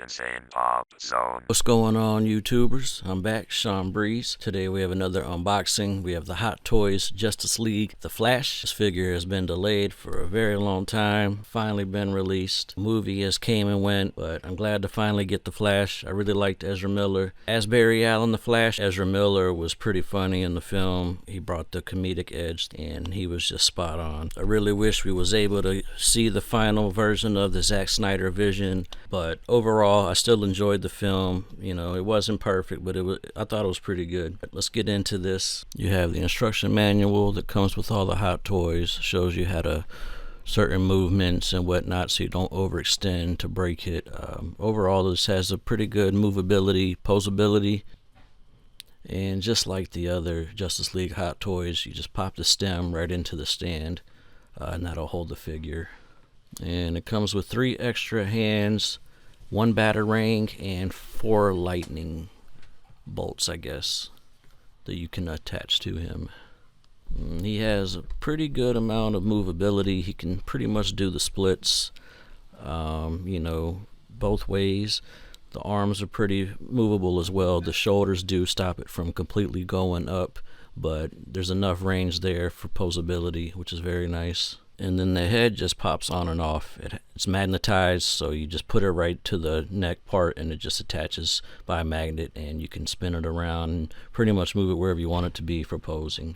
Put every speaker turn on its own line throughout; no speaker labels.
Insane Pop Zone.
What's going on, YouTubers? I'm back, Sean Brees. Today we have another unboxing. We have the Hot Toys Justice League The Flash. This figure has been delayed for a very long time. Finally been released. The movie has came and went, but I'm glad to finally get The Flash. I really liked Ezra Miller as Barry Allen The Flash. Ezra Miller was pretty funny in the film. He brought the comedic edge, and he was just spot on. I really wish we was able to see the final version of the Zack Snyder vision, but overall, I still enjoyed the film. You know, it wasn't perfect, but I thought it was pretty good. Let's get into this. You have the instruction manual that comes with all the Hot Toys. Shows you how to certain movements and whatnot, so you don't overextend to break it. Overall, this has a pretty good movability, posability, and just like the other Justice League Hot Toys, you just pop the stem right into the stand, and that'll hold the figure. And it comes with 3 extra hands, 1 batarang, and 4 lightning bolts, I guess, that you can attach to him. He has a pretty good amount of movability. He can pretty much do the splits, both ways. The arms are pretty movable as well. The shoulders do stop it from completely going up, but there's enough range there for posability, which is very nice. And then the head just pops on and off. It's magnetized, so you just put it right to the neck part and it just attaches by a magnet, and you can spin it around and pretty much move it wherever you want it to be for posing.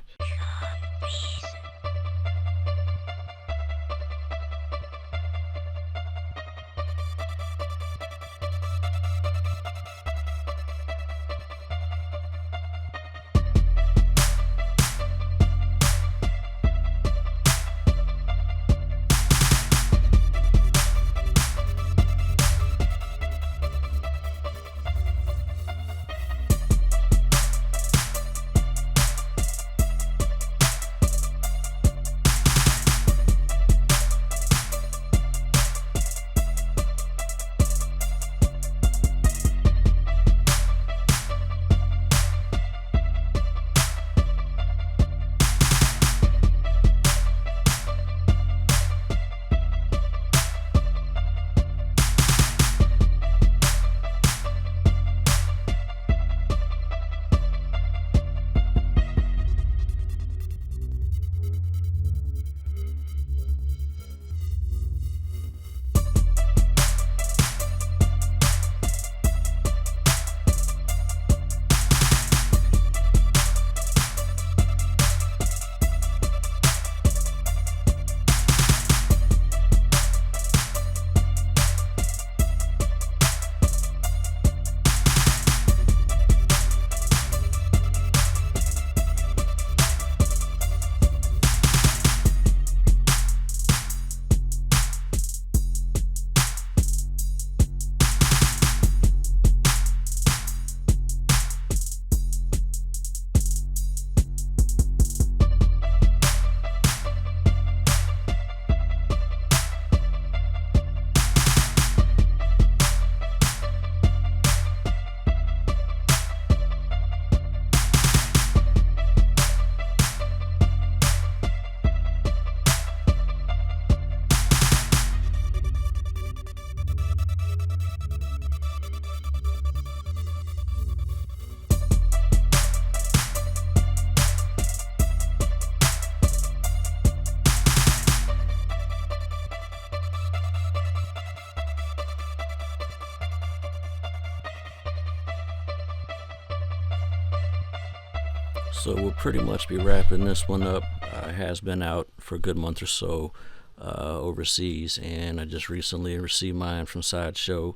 So we'll pretty much be wrapping this one up. It has been out for a good month or so overseas, and I just recently received mine from Sideshow.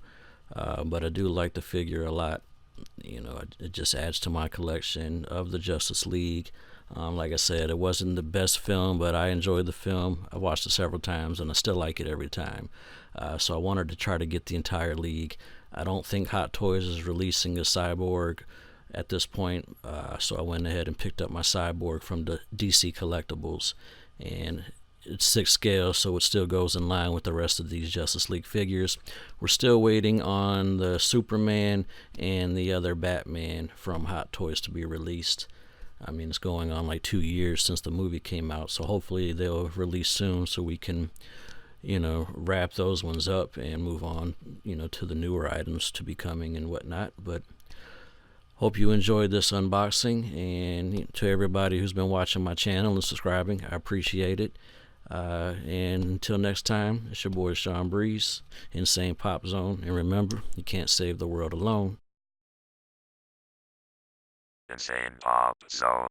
But I do like the figure a lot. You know, it just adds to my collection of the Justice League. Like I said, it wasn't the best film, but I enjoyed the film. I watched it several times, and I still like it every time. So I wanted to try to get the entire league. I don't think Hot Toys is releasing a Cyborg at this point, so I went ahead and picked up my Cyborg from the DC Collectibles, and it's 6 scale, so it still goes in line with the rest of these Justice League figures. We're still waiting on the Superman and the other Batman from Hot Toys to be released. I mean, it's going on like 2 years since the movie came out, so hopefully they'll release soon so we can, wrap those ones up and move on, to the newer items to be coming and whatnot. But hope you enjoyed this unboxing, and to everybody who's been watching my channel and subscribing, I appreciate it. And until next time, it's your boy Sean Brees, Insane Pop Zone, and remember, you can't save the world alone.
Insane Pop Zone.